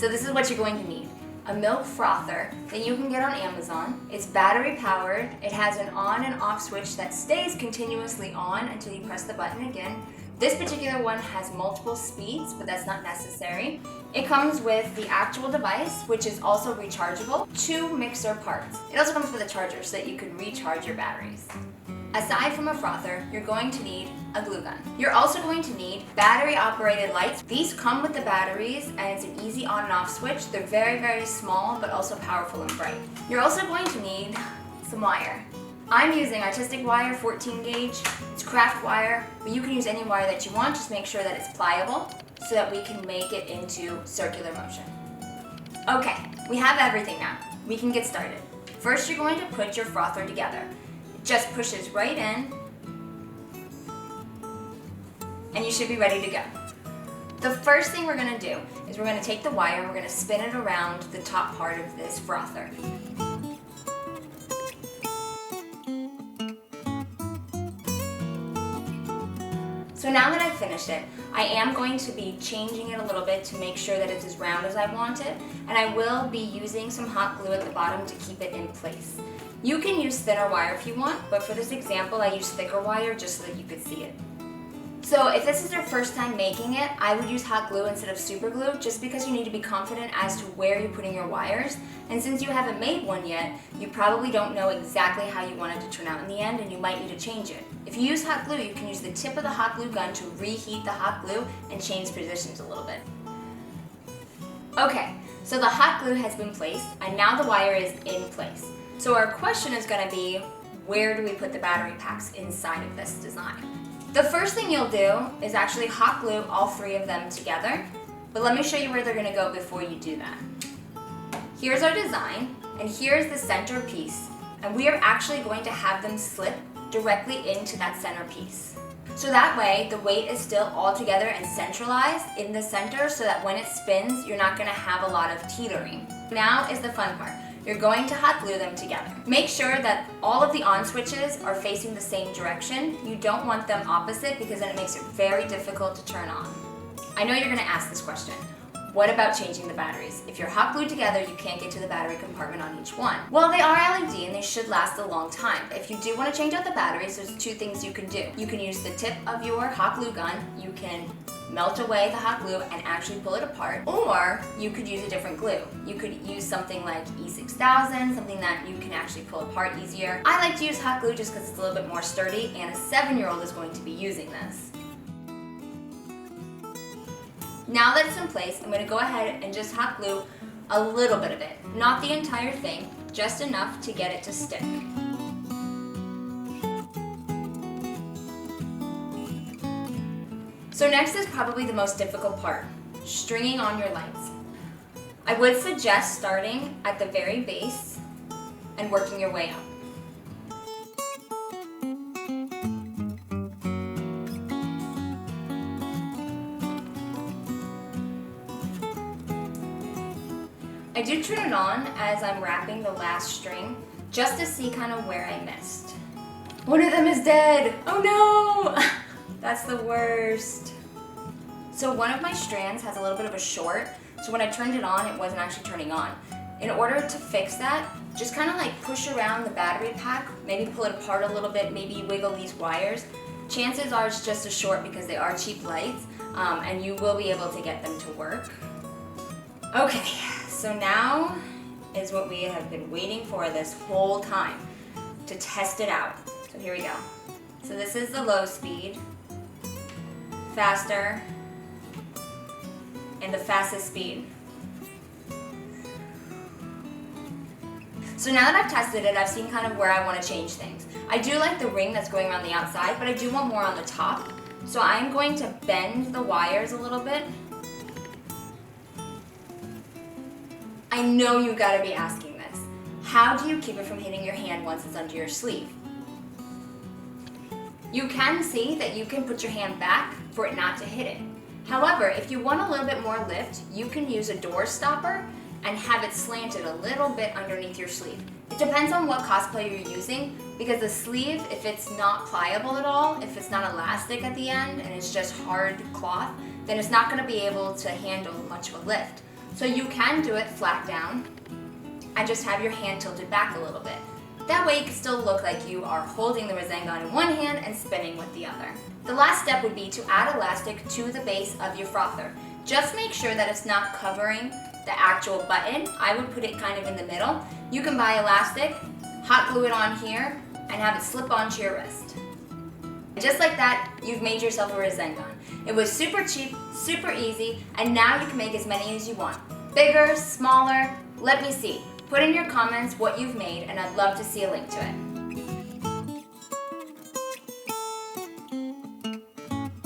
So this is what you're going to need. A milk frother that you can get on Amazon. It's battery powered. It has an on and off switch that stays continuously on until you press the button again. This particular one has multiple speeds, but that's not necessary. It comes with the actual device, which is also rechargeable, 2 mixer parts. It also comes with a charger so that you can recharge your batteries. Aside from a frother, you're going to need a glue gun. You're also going to need battery-operated lights. These come with the batteries, and it's an easy on and off switch. They're very, very small, but also powerful and bright. You're also going to need some wire. I'm using artistic wire, 14 gauge. It's craft wire, but you can use any wire that you want. Just make sure that it's pliable so that we can make it into circular motion. Okay, we have everything now. We can get started. First, you're going to put your frother together. It just pushes right in, and you should be ready to go. The first thing we're going to do is we're going to take the wire and we're going to spin it around the top part of this frother. So now that I've finished it, I am going to be changing it a little bit to make sure that it's as round as I want it, and I will be using some hot glue at the bottom to keep it in place. You can use thinner wire if you want, but for this example I use thicker wire just so that you could see it. So if this is your first time making it, I would use hot glue instead of super glue just because you need to be confident as to where you're putting your wires. And since you haven't made one yet, you probably don't know exactly how you want it to turn out in the end and you might need to change it. If you use hot glue, you can use the tip of the hot glue gun to reheat the hot glue and change positions a little bit. Okay, so the hot glue has been placed and now the wire is in place. So our question is going to be, where do we put the battery packs inside of this design? The first thing you'll do is actually hot glue all 3 of them together, but let me show you where they're going to go before you do that. Here's our design, and here's the center piece, and we are actually going to have them slip directly into that center piece. So that way, the weight is still all together and centralized in the center so that when it spins, you're not going to have a lot of teetering. Now is the fun part. You're going to hot glue them together. Make sure that all of the on switches are facing the same direction. You don't want them opposite because then it makes it very difficult to turn on. I know you're going to ask this question. What about changing the batteries? If you're hot glued together, you can't get to the battery compartment on each one. Well, they are LED and they should last a long time. But if you do want to change out the batteries, there's 2 things you can do. You can use the tip of your hot glue gun. You can melt away the hot glue and actually pull it apart, or you could use a different glue. You could use something like E6000, something that you can actually pull apart easier. I like to use hot glue just because it's a little bit more sturdy, and a 7-year-old is going to be using this. Now that it's in place, I'm going to go ahead and just hot glue a little bit of it. Not the entire thing, just enough to get it to stick. So next is probably the most difficult part, stringing on your lights. I would suggest starting at the very base and working your way up. I do turn it on as I'm wrapping the last string, just to see kind of where I missed. One of them is dead! Oh no! That's the worst. So one of my strands has a little bit of a short, so when I turned it on, it wasn't actually turning on. In order to fix that, just kind of like push around the battery pack, maybe pull it apart a little bit, maybe wiggle these wires. Chances are it's just a short because they are cheap lights, and you will be able to get them to work. Okay, so now is what we have been waiting for this whole time, to test it out. So here we go. So this is the low speed, faster, and the fastest speed. So now that I've tested it, I've seen kind of where I want to change things. I do like the ring that's going around the outside, but I do want more on the top. So I'm going to bend the wires a little bit. I know you gotta be asking this. How do you keep it from hitting your hand once it's under your sleeve? You can see that you can put your hand back for it not to hit it. However, if you want a little bit more lift, you can use a door stopper and have it slanted a little bit underneath your sleeve. It depends on what cosplay you're using, because the sleeve, if it's not pliable at all, if it's not elastic at the end and it's just hard cloth, then it's not going to be able to handle much of a lift. So you can do it flat down and just have your hand tilted back a little bit. That way it can still look like you are holding the Rasengan in one hand and spinning with the other. The last step would be to add elastic to the base of your frother. Just make sure that it's not covering the actual button. I would put it kind of in the middle. You can buy elastic, hot glue it on here, and have it slip onto your wrist. Just like that, you've made yourself a Rasengan. It was super cheap, super easy, and now you can make as many as you want. Bigger, smaller, let me see. Put in your comments what you've made, and I'd love to see a link to it.